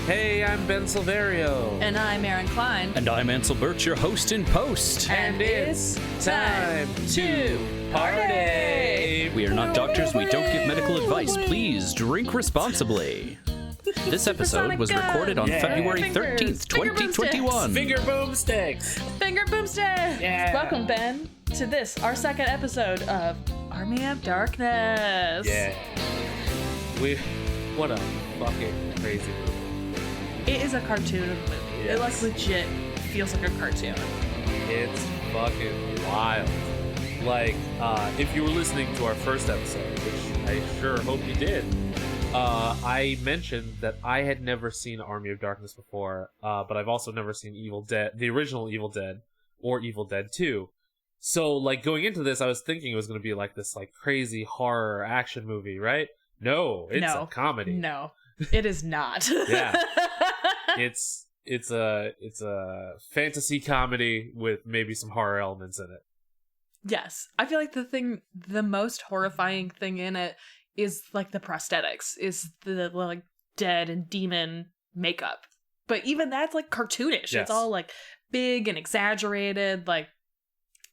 Hey, I'm Ben Silverio. And I'm Aaron Klein. And I'm Ansel Birch, your host in post. And it's time to party! We are not doctors, we don't give medical advice. Please drink responsibly. This episode was recorded on February 13th, 2021. Finger boomsticks! Finger boomsticks! Yeah! Welcome, Ben, to this, our second episode of Army of Darkness. Yeah. What a fucking crazy movie. It is a cartoon of a movie. Yes. It, like, legit feels like a cartoon. It's fucking wild. Like, if you were listening to our first episode, which I sure hope you did, I mentioned that I had never seen Army of Darkness before, but I've also never seen Evil Dead, the original Evil Dead, or Evil Dead 2. So, like, going into this, I was thinking it was going to be like this, like, crazy horror action movie, right? No, it's a comedy. No, it is not. Yeah. It's a fantasy comedy with maybe some horror elements in it. Yes. I feel like the most horrifying thing in it is like the prosthetics, is the like dead and demon makeup. But even that's like cartoonish. Yes. It's all like big and exaggerated. Like,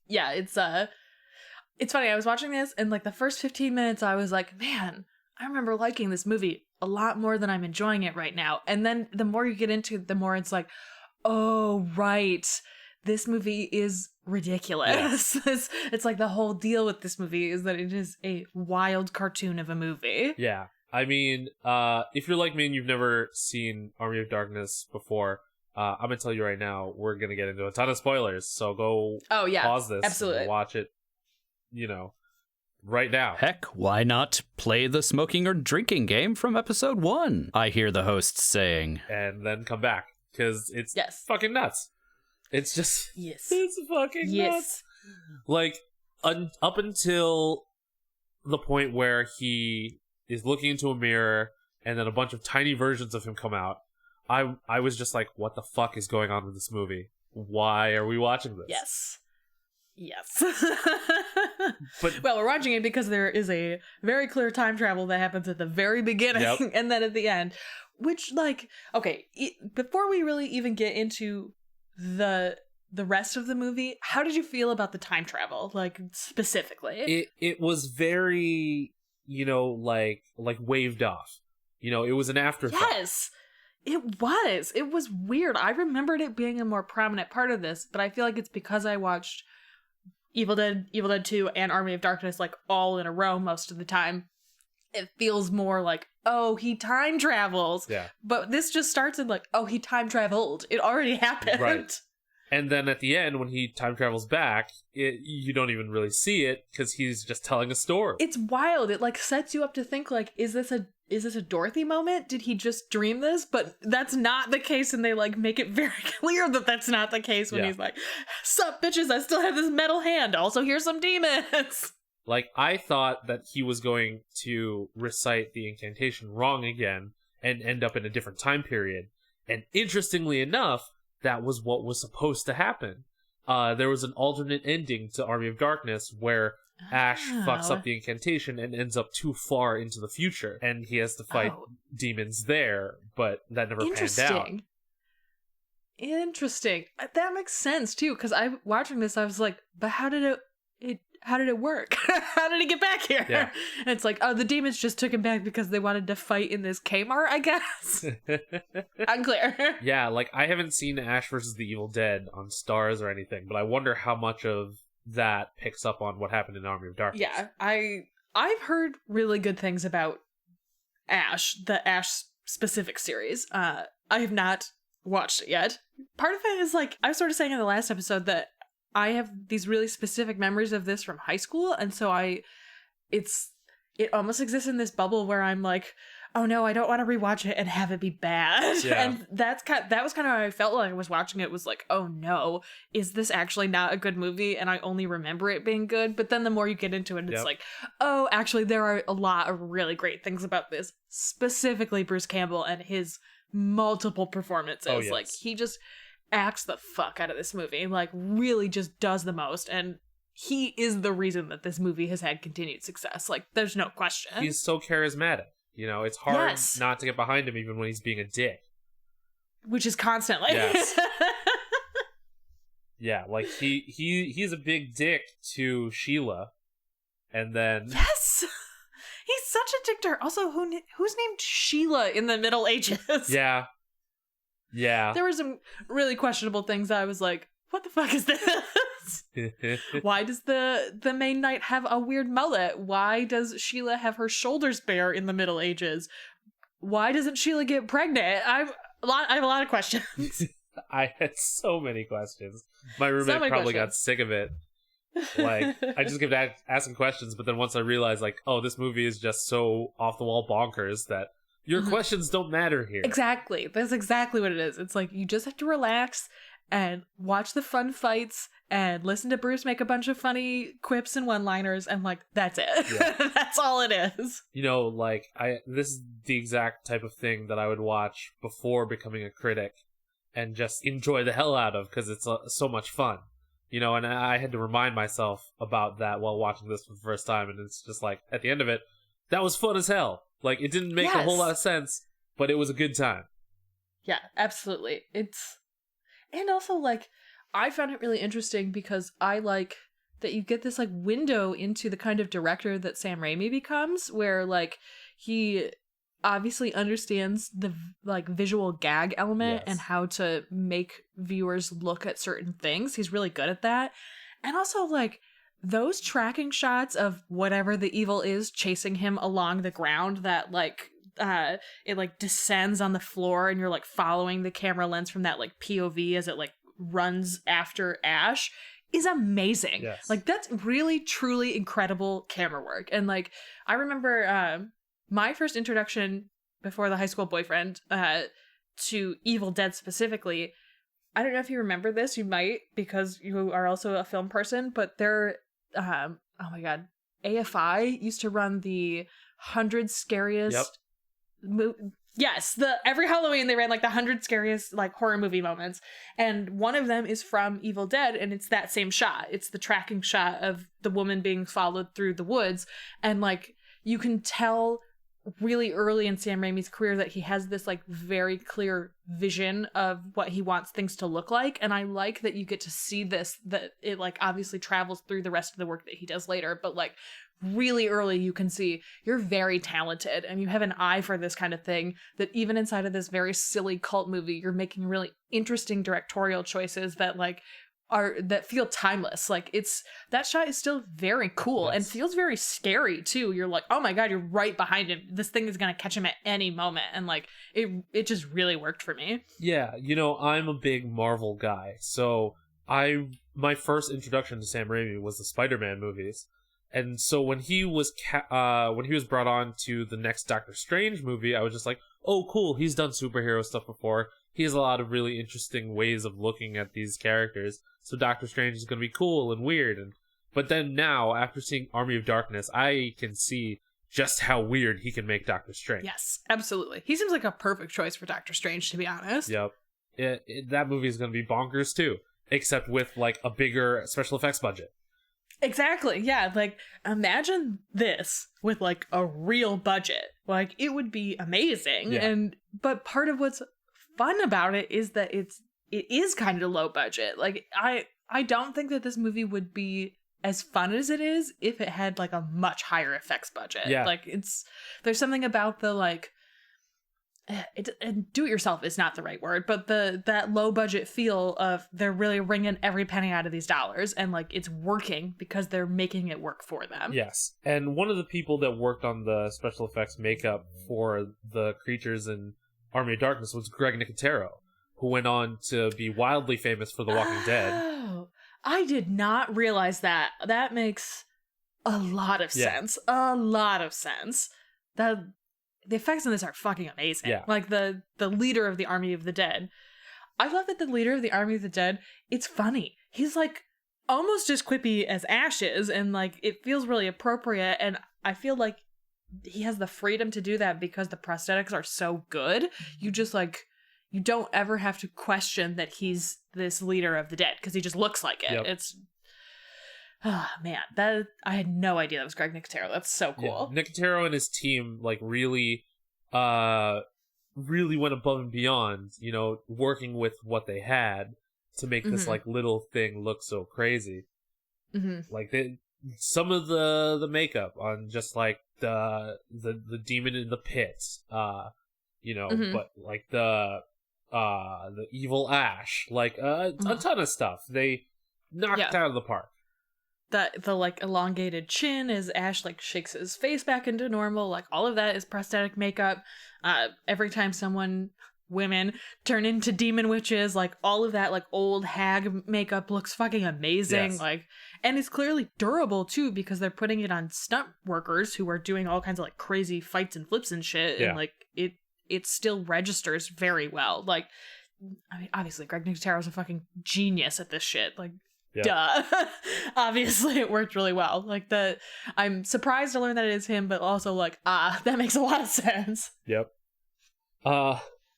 yeah, it's funny. I was watching this and like the first 15 minutes I was like, man, I remember liking this movie a lot more than I'm enjoying it right now. And then the more you get into it, the more it's like, oh, right. This movie is ridiculous. Yes. It's like the whole deal with this movie is that it is a wild cartoon of a movie. Yeah. I mean, if you're like me and you've never seen Army of Darkness before, I'm going to tell you right now, we're going to get into a ton of spoilers. So go pause this absolutely. And watch it, right now. Heck, why not play the smoking or drinking game from episode 1? I hear the host saying. And then come back, because it's fucking nuts. It's just, it's fucking nuts. Like, up until the point where he is looking into a mirror and then a bunch of tiny versions of him come out, I was just like, what the fuck is going on with this movie? Why are we watching this? Yes. But well, we're watching it because there is a very clear time travel that happens at the very beginning and then at the end, which, like, okay, before we really even get into the rest of the movie, how did you feel about the time travel, like, specifically? It was very, like waved off. It was an afterthought. Yes. It was weird. I remembered it being a more prominent part of this, but I feel like it's because I watched Evil Dead 2, and Army of Darkness, like, all in a row most of the time. It feels more like, oh, he time travels. Yeah. But this just starts in like, oh, he time traveled. It already happened. Right. And then at the end, when he time travels back, you don't even really see it because he's just telling a story. It's wild. It, like, sets you up to think, like, is this a Dorothy moment? Did he just dream this? But that's not the case, and they, like, make it very clear that that's not the case when he's like, sup, bitches, I still have this metal hand. Also, here's some demons. Like, I thought that he was going to recite the incantation wrong again and end up in a different time period. And interestingly enough, that was what was supposed to happen. There was an alternate ending to Army of Darkness where Ash fucks up the incantation and ends up too far into the future, and he has to fight demons there, but that never panned out. Interesting. That makes sense too, because watching this, I was like, but how did it work? How did he get back here? Yeah. And it's like, oh, the demons just took him back because they wanted to fight in this Kmart, I guess. Unclear. Yeah, like, I haven't seen Ash vs. the Evil Dead on Stars or anything, but I wonder how much of that picks up on what happened in Army of Darkness. Yeah, I've heard really good things about Ash, the Ash specific series. I have not watched it yet. Part of it is, like, I was sort of saying in the last episode that I have these really specific memories of this from high school, and so it almost exists in this bubble where I'm like, oh no, I don't want to rewatch it and have it be bad. Yeah. And that was kind of how I felt like I was watching it, was like, oh no, is this actually not a good movie? And I only remember it being good. But then the more you get into it, it's like, oh, actually there are a lot of really great things about this, specifically Bruce Campbell and his multiple performances. Oh, yes. Like, he just acts the fuck out of this movie, like, really just does the most, and he is the reason that this movie has had continued success. Like, there's no question. He's so charismatic. It's hard not to get behind him even when he's being a dick. which is constantly. Yes. Yeah, like he's a big dick to Sheila, and then Yes, he's such a dick to her. Also, who's named Sheila in the Middle Ages? yeah. There were some really questionable things. I was like, what the fuck is this? Why does the main knight have a weird mullet? Why does Sheila have her shoulders bare in the Middle Ages? Why doesn't Sheila get pregnant? I have a lot of questions. I had so many questions. My roommate probably got sick of it. Like, I just kept asking questions, but then once I realized, like, oh, this movie is just so off the wall bonkers that your questions don't matter here. Exactly. That's exactly what it is. It's like, you just have to relax and watch the fun fights and listen to Bruce make a bunch of funny quips and one-liners, and like, that's it. Yeah. That's all it is. You know, like, this is the exact type of thing that I would watch before becoming a critic and just enjoy the hell out of, because it's so much fun. You know, and I had to remind myself about that while watching this for the first time, and it's just like, at the end of it, that was fun as hell. Like, it didn't make a whole lot of sense, but it was a good time. Yeah, absolutely. And also, like, I found it really interesting because I like that you get this, like, window into the kind of director that Sam Raimi becomes, where, like, he obviously understands the, like, visual gag element and how to make viewers look at certain things. He's really good at that. And also, like, those tracking shots of whatever the evil is chasing him along the ground that, like, it, like, descends on the floor and you're, like, following the camera lens from that, like, POV as it, like, runs after Ash is amazing. Yes. Like, that's really, truly incredible camera work. And, like, I remember my first introduction before the high school boyfriend to Evil Dead specifically, I don't know if you remember this, you might, because you are also a film person, but there, oh my god, AFI used to run the 100 scariest yes, every Halloween they ran like the 100 scariest like horror movie moments, and one of them is from Evil Dead, and it's that same shot. It's the tracking shot of the woman being followed through the woods, and like you can tell really early in Sam Raimi's career that he has this like very clear vision of what he wants things to look like, and I like that you get to see this, that it like obviously travels through the rest of the work that he does later, but like really early you can see you're very talented and you have an eye for this kind of thing, that even inside of this very silly cult movie you're making really interesting directorial choices that like that feel timeless. Like it's, that shot is still very cool and feels very scary too. You're like, oh my god, you're right behind him, this thing is gonna catch him at any moment, and like it just really worked for me. Yeah, you know, I'm a big Marvel guy, so my first introduction to Sam Raimi was the Spider-Man movies. And so when he was brought on to the next Doctor Strange movie, I was just like, oh cool, he's done superhero stuff before. He has a lot of really interesting ways of looking at these characters. So Doctor Strange is going to be cool and weird. But then now, after seeing Army of Darkness, I can see just how weird he can make Doctor Strange. Yes, absolutely. He seems like a perfect choice for Doctor Strange, to be honest. Yep. That movie is going to be bonkers too, except with like a bigger special effects budget. Exactly. Yeah. Like, imagine this with like a real budget. Like, it would be amazing. Yeah. But part of what's fun about it is that it is kind of low budget. Like, I don't think that this movie would be as fun as it is if it had like a much higher effects budget. Yeah. Like, there's something about the like, do it yourself is not the right word, but that low budget feel of they're really wringing every penny out of these dollars, and like it's working because they're making it work for them. Yes. And one of the people that worked on the special effects makeup for the creatures in Army of Darkness was Greg Nicotero, who went on to be wildly famous for The Walking Dead. Oh, I did not realize that. That makes a lot of sense. A lot of sense. The effects in this are fucking amazing. Yeah. Like the leader of the Army of the Dead. I love that the leader of the Army of the Dead, it's funny. He's like almost as quippy as Ash is, and like it feels really appropriate, and I feel like he has the freedom to do that because the prosthetics are so good. You just like, you don't ever have to question that he's this leader of the dead because he just looks like it. Yep. It's man, that I had no idea that was Greg Nicotero. That's so cool. Yeah. Nicotero and his team like really really went above and beyond, you know, working with what they had to make this like little thing look so crazy. Like some of the makeup on just like the demon in the pit, you know, but like the evil Ash, like a ton of stuff they knocked out of the park. The like elongated chin as Ash like shakes his face back into normal, like all of that is prosthetic makeup. Every time women turn into demon witches, like all of that like old hag makeup looks fucking amazing. Yes. Like, and it's clearly durable too, because they're putting it on stunt workers who are doing all kinds of like crazy fights and flips and shit. Yeah. And like it still registers very well. Like, I mean, obviously Greg Nicotaro's a fucking genius at this shit. Like, duh. Obviously it worked really well. Like, I'm surprised to learn that it is him, but also like, that makes a lot of sense. Yep.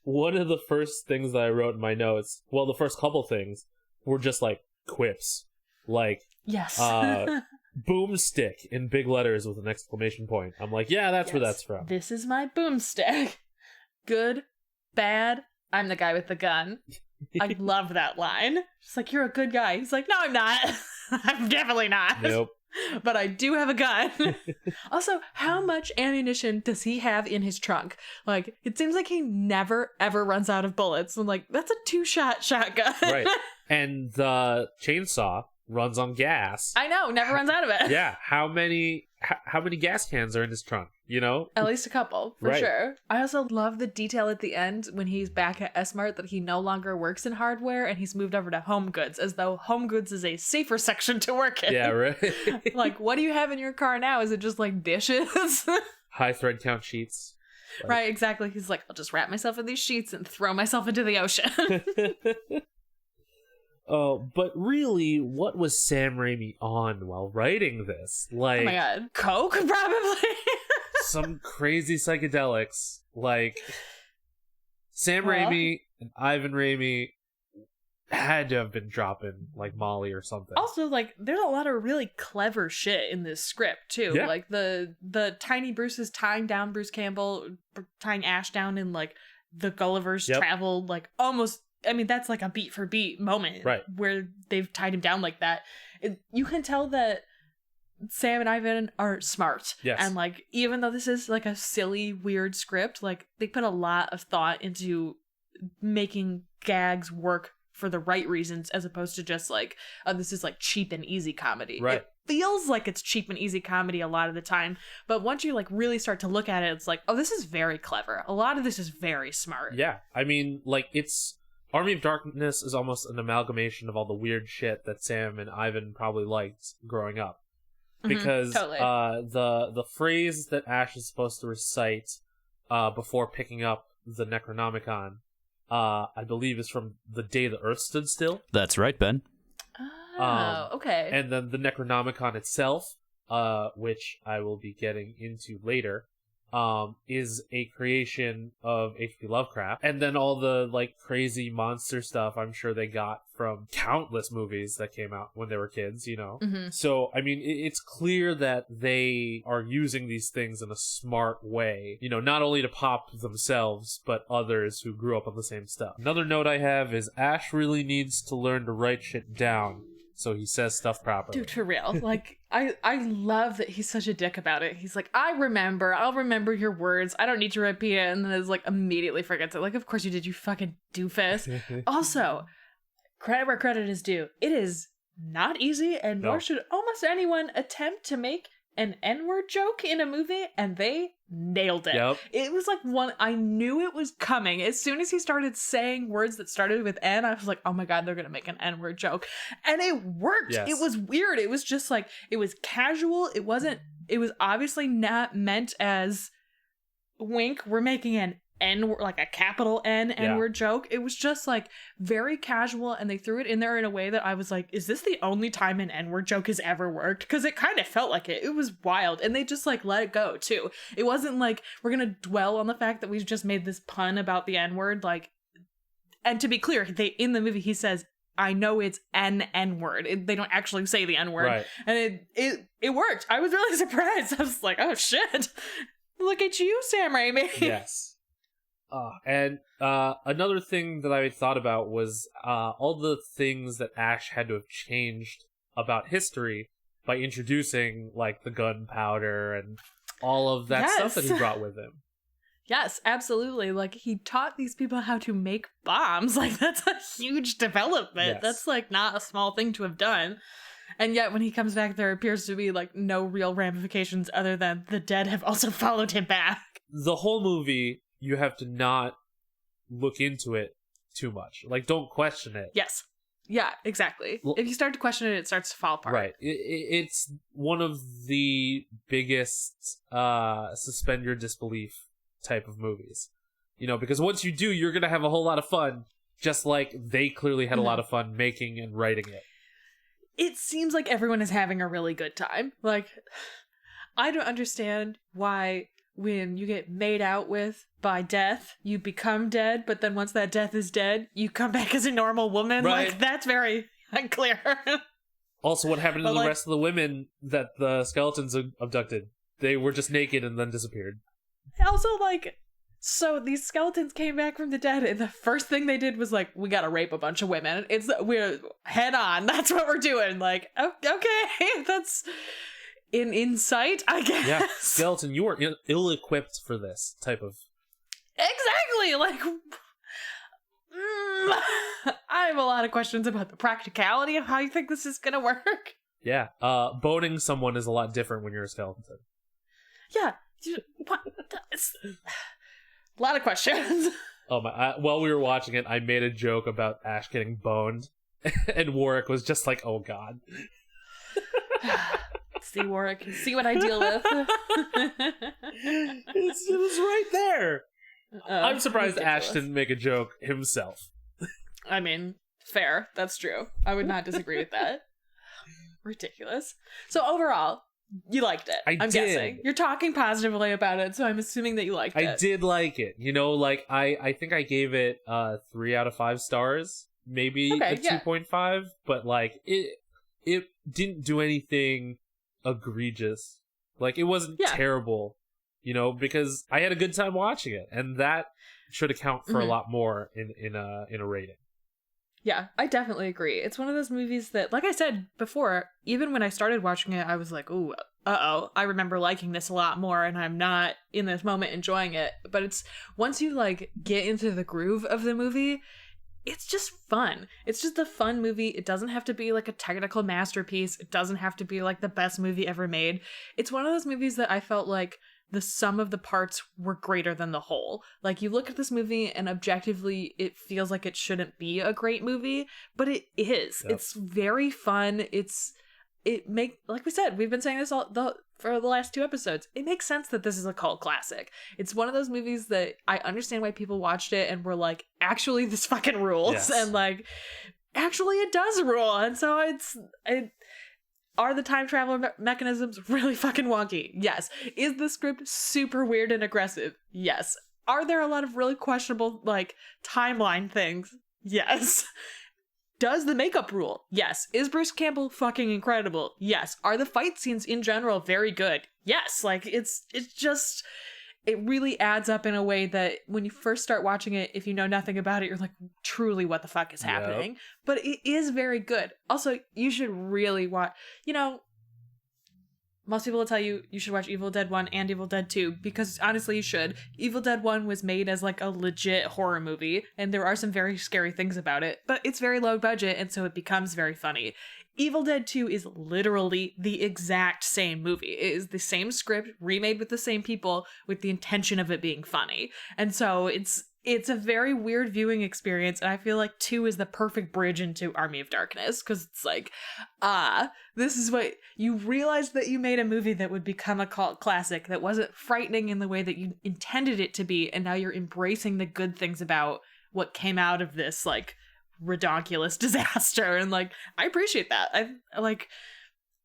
One of the first things that I wrote in my notes, well, the first couple things were just like quips. Like, yes. Boomstick in big letters with an exclamation point. I'm like, yeah, that's where that's from. This is my boomstick. Good, bad, I'm the guy with the gun. I love that line. She's like, you're a good guy. He's like, no, I'm not. I'm definitely not. Nope. But I do have a gun. Also, how much ammunition does he have in his trunk? Like, it seems like he never, ever runs out of bullets. I'm like, that's a 2-shot shotgun. Right. And the chainsaw runs on gas. I know, never runs out of it. Yeah. How many gas cans are in his trunk? You know? At least a couple, for sure. I also love the detail at the end when he's back at S-Mart that he no longer works in hardware and he's moved over to Home Goods, as though Home Goods is a safer section to work in. Yeah, right. Like, what do you have in your car now? Is it just like dishes? High thread count sheets. Like... Right, exactly. He's like, I'll just wrap myself in these sheets and throw myself into the ocean. But really, what was Sam Raimi on while writing this? Like, oh my god, coke, probably. Some crazy psychedelics. Like, Sam Raimi and Ivan Raimi had to have been dropping like Molly or something. Also, like, there's a lot of really clever shit in this script too. Yeah. Like the Tiny Bruce is tying down Bruce Campbell, tying Ash down in like the Gulliver's Travel, like almost. I mean, that's like a beat for beat moment, right, where they've tied him down like that. You can tell that Sam and Ivan are smart. Yes. And like, even though this is like a silly, weird script, like they put a lot of thought into making gags work for the right reasons, as opposed to just like, oh, this is like cheap and easy comedy. Right. It feels like it's cheap and easy comedy a lot of the time, but once you like really start to look at it, it's like, oh, this is very clever. A lot of this is very smart. Yeah. I mean, like, it's Army of Darkness is almost an amalgamation of all the weird shit that Sam and Ivan probably liked growing up. Because totally. The phrase that Ash is supposed to recite before picking up the Necronomicon, I believe is from The Day the Earth Stood Still. That's right, Ben. Oh, okay. And then the Necronomicon itself, which I will be getting into later, is a creation of H.P. Lovecraft. And then all the like crazy monster stuff I'm sure they got from countless movies that came out when they were kids, you know? Mm-hmm. So, I mean, it's clear that they are using these things in a smart way, you know, not only to pop themselves, but others who grew up on the same stuff. Another note I have is Ash really needs to learn to write shit down so he says stuff properly. Dude, for real. Like, I love that he's such a dick about it. He's like, I'll remember your words. I don't need to repeat it. And then it's like, immediately forgets it. Like, of course you did, you fucking doofus. Also, credit where credit is due. It is not easy, and nor should almost anyone attempt to make an N-word joke in a movie, and they nailed it. Yep. It was like I knew it was coming. As soon as he started saying words that started with N, I was like, oh my god, they're gonna make an N-word joke. And it worked. Yes. It was weird. It was just like, it was casual. It was obviously not meant as wink, we're making an N, like a capital N N-word joke. It was just like very casual, and they threw it in there in a way that I was like, is this the only time an N-word joke has ever worked? Because it kind of felt like it. It was wild, and they just like let it go too. It wasn't like, we're gonna dwell on the fact that we've just made this pun about the N-word. Like, and to be clear, in the movie he says, I know it's an N-word. They don't actually say the N-word. Right. And it worked. I was really surprised. I was like, oh shit. Look at you, Sam Raimi. Yes. And another thing that I thought about was all the things that Ash had to have changed about history by introducing, like, the gunpowder and all of that stuff that he brought with him. Yes, absolutely. Like, he taught these people how to make bombs. Like, that's a huge development. Yes. That's, like, not a small thing to have done. And yet, when he comes back, there appears to be, like, no real ramifications other than the dead have also followed him back. The whole movie, you have to not look into it too much. Like, don't question it. Yes. Yeah, exactly. Well, if you start to question it, it starts to fall apart. Right. It's one of the biggest suspend your disbelief type of movies. You know, because once you do, you're going to have a whole lot of fun, just like they clearly had a lot of fun making and writing it. It seems like everyone is having a really good time. Like, I don't understand why when you get made out with by death, you become dead, but then once that death is dead, you come back as a normal woman. Right. Like, that's very unclear. Also, what happened to the like, rest of the women that the skeletons abducted? They were just naked and then disappeared. Also, like, so these skeletons came back from the dead, and the first thing they did was, like, we gotta rape a bunch of women. We're head on. That's what we're doing. Like, okay, that's in insight, I guess. Yeah, skeleton, you are ill-equipped for this type of... Exactly! Like, I have a lot of questions about the practicality of how you think this is gonna work. Yeah, boning someone is a lot different when you're a skeleton. Yeah, what? A lot of questions. Oh my! While we were watching it, I made a joke about Ash getting boned, and Warwick was just like, "Oh God." See, Warwick, see what I deal with. It was right there. I'm surprised ridiculous. Ash didn't make a joke himself. I mean, fair. That's true. I would not disagree with that. Ridiculous. So overall, you liked it. I'm guessing. You're talking positively about it, so I'm assuming that you liked it. I did like it. You know, like I think I gave it 3 out of 5 stars, maybe a 2.5, but like it didn't do anything egregious. Like, it wasn't terrible, you know, because I had a good time watching it, and that should account for a lot more in a rating. Yeah, I definitely agree. It's one of those movies that, like I said before, even when I started watching it, I was like, ooh, I remember liking this a lot more, and I'm not in this moment enjoying it. But it's, once you, like, get into the groove of the movie, it's just fun. It's just a fun movie. It doesn't have to be, like, a technical masterpiece. It doesn't have to be, like, the best movie ever made. It's one of those movies that I felt like the sum of the parts were greater than the whole. Like, you look at this movie and objectively it feels like it shouldn't be a great movie, but it is. Yep. It's very fun. Like we said, we've been saying this for the last 2 episodes. It makes sense that this is a cult classic. It's one of those movies that I understand why people watched it and were like, actually, this fucking rules. Yes. And like, actually, it does rule. And so are the time travel mechanisms really fucking wonky? Yes. Is the script super weird and aggressive? Yes. Are there a lot of really questionable, like, timeline things? Yes. Does the makeup rule? Yes. Is Bruce Campbell fucking incredible? Yes. Are the fight scenes in general very good? Yes. Like, it's just, it really adds up in a way that when you first start watching it, if you know nothing about it, you're like, truly, what the fuck is happening? Yep. But it is very good. Also, you should really watch, you know, most people will tell you should watch Evil Dead 1 and Evil Dead 2, because honestly, you should. Evil Dead 1 was made as like a legit horror movie, and there are some very scary things about it, but it's very low budget, and so it becomes very funny. Evil Dead 2 is literally the exact same movie. It is the same script, remade with the same people, with the intention of it being funny. And so it's a very weird viewing experience, and I feel like 2 is the perfect bridge into Army of Darkness, because it's like, this is what, you realized that you made a movie that would become a cult classic, that wasn't frightening in the way that you intended it to be, and now you're embracing the good things about what came out of this, like, redonkulous disaster, and like, I appreciate that. I like,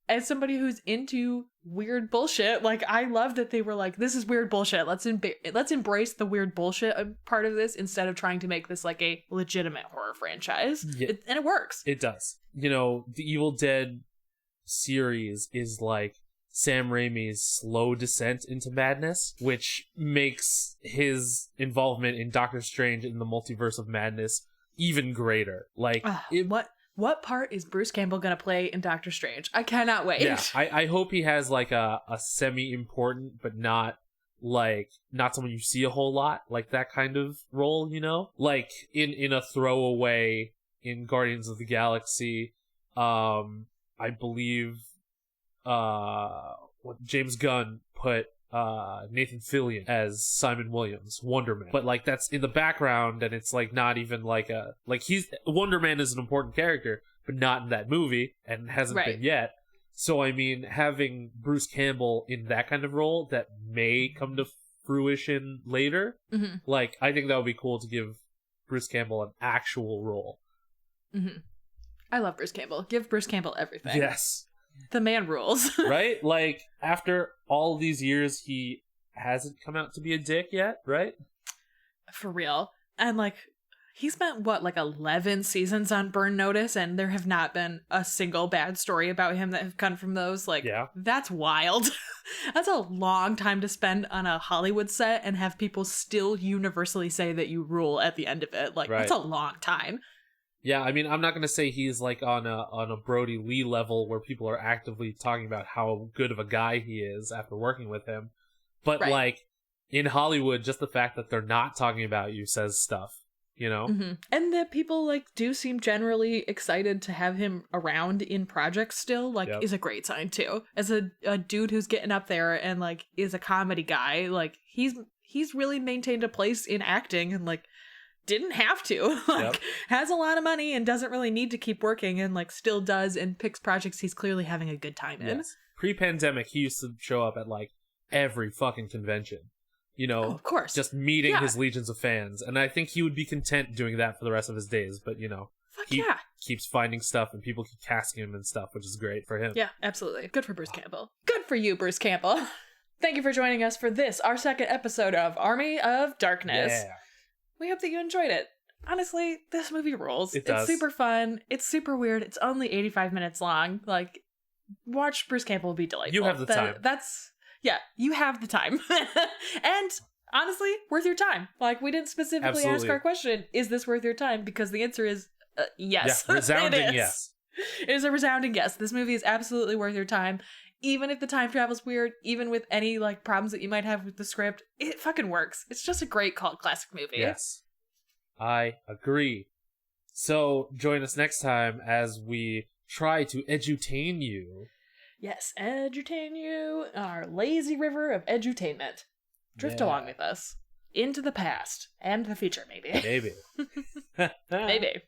as somebody who's into weird bullshit, like, I love that they were like, this is weird bullshit, let's embrace the weird bullshit part of this instead of trying to make this like a legitimate horror franchise. Yeah. And it works. It does. You know, the Evil Dead series is like Sam Raimi's slow descent into madness, which makes his involvement in Doctor Strange in the Multiverse of Madness even greater. Like, what part is Bruce Campbell gonna play in Doctor Strange? I cannot wait. Yeah, I hope he has like a semi-important, but not someone you see a whole lot, like that kind of role, you know? Like in a throwaway in Guardians of the Galaxy, I believe James Gunn put Nathan Fillion as Simon Williams, Wonder Man. But like that's in the background, and it's like not even like Wonder Man is an important character, but not in that movie, and hasn't been yet. So I mean, having Bruce Campbell in that kind of role that may come to fruition later, like I think that would be cool to give Bruce Campbell an actual role. I love Bruce Campbell. Give Bruce Campbell everything. Yes. The man rules. Right? Like, after all these years, he hasn't come out to be a dick yet, right? For real. And, like, he spent, 11 seasons on Burn Notice, and there have not been a single bad story about him that have come from those. Like, That's wild. That's a long time to spend on a Hollywood set and have people still universally say that you rule at the end of it. Like, That's a long time. Yeah, I mean, I'm not going to say he's like on a Brody Lee level where people are actively talking about how good of a guy he is after working with him. But like in Hollywood, just the fact that they're not talking about you says stuff, you know? And that people like do seem generally excited to have him around in projects still, like is a great sign too. As a dude who's getting up there and like is a comedy guy, like he's really maintained a place in acting and like didn't have to, has a lot of money and doesn't really need to keep working and like still does and picks projects he's clearly having a good time in. Pre-pandemic, he used to show up at like every fucking convention, you know, of course, just meeting his legions of fans. And I think he would be content doing that for the rest of his days. But, you know, he keeps finding stuff and people keep casting him and stuff, which is great for him. Yeah, absolutely. Good for Bruce Campbell. Good for you, Bruce Campbell. Thank you for joining us for this, our second episode of Army of Darkness. Yeah. We hope that you enjoyed it. Honestly, this movie rules. It does. It's super fun. It's super weird. It's only 85 minutes long. Like, watch Bruce Campbell be delightful. You have the time. You have the time. And honestly, worth your time. Like, we didn't specifically ask our question, is this worth your time? Because the answer is yes. Yeah, resounding it is. yes. It is a resounding yes. This movie is absolutely worth your time. Even if the time travel's weird, even with any like problems that you might have with the script, it fucking works. It's just a great cult classic movie. Yes, I agree. So join us next time as we try to edutain you. Yes, edutain you, our lazy river of edutainment. Drift along with us into the past and the future, maybe. Maybe. Maybe.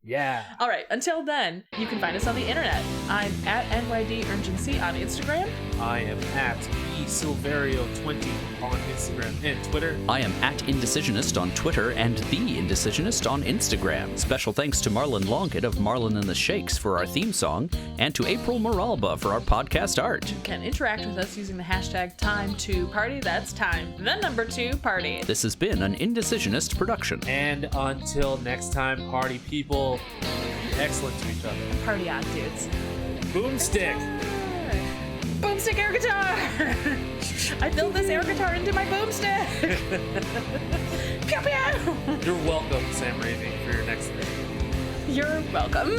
Yeah. All right. Until then, you can find us on the internet. I'm at NYDUrgency on Instagram. I am at eSilverio20 on Instagram and Twitter. I am at Indecisionist on Twitter and The Indecisionist on Instagram. Special thanks to Marlon Lonkett of Marlon and the Shakes for our theme song, and to April Moralba for our podcast art. You can interact with us using the hashtag #2party. That's time, the number 2 party. This has been an Indecisionist production. And until next time, party people, be excellent to each other. Party on, dudes. Boomstick! Boomstick air guitar! I built this air guitar into my boomstick! Pew pew! You're welcome, Sam Raimi, for your next thing. You're welcome.